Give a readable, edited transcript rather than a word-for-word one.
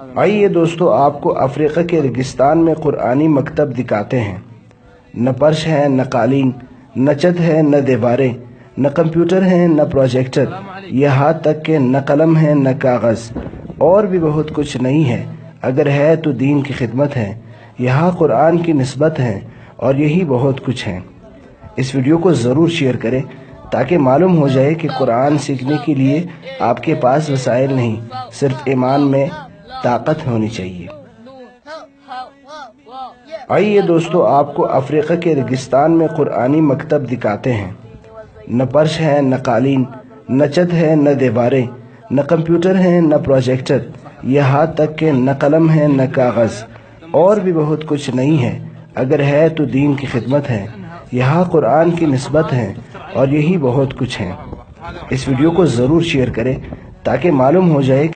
آئیے دوستو آپ کو افریقہ کے ریگستان میں قرآنی مکتب دکھاتے ہیں۔ نہ فرش ہے، نہ قالین، نہ چھت ہے، نہ دیواریں، نہ کمپیوٹر ہیں، نہ پروجیکٹر، یہاں تک کہ نہ قلم ہے، نہ کاغذ، اور بھی بہت کچھ نہیں ہے۔ اگر ہے تو دین کی خدمت ہے، یہاں قرآن کی نسبت ہے، اور یہی بہت کچھ ہے۔ اس ویڈیو کو ضرور شیئر کریں تاکہ معلوم ہو جائے کہ قرآن سیکھنے کے لیے آپ کے پاس وسائل نہیں، صرف ایمان میں طاقت ہونی چاہیے۔ آئیے دوستو آپ کو افریقہ کے ریگستان میں قرآنی مکتب دکھاتے ہیں۔ نہ فرش ہے، نہ قالین، نہ چھت ہے، نہ دیواریں، نہ کمپیوٹر ہیں، نہ پروجیکٹر، یہاں تک کہ نہ قلم ہے، نہ کاغذ، اور بھی بہت کچھ نہیں ہے۔ اگر ہے تو دین کی خدمت ہے، یہاں قرآن کی نسبت ہے، اور یہی بہت کچھ ہے۔ اس ویڈیو کو ضرور شیئر کریں تاکہ معلوم ہو جائے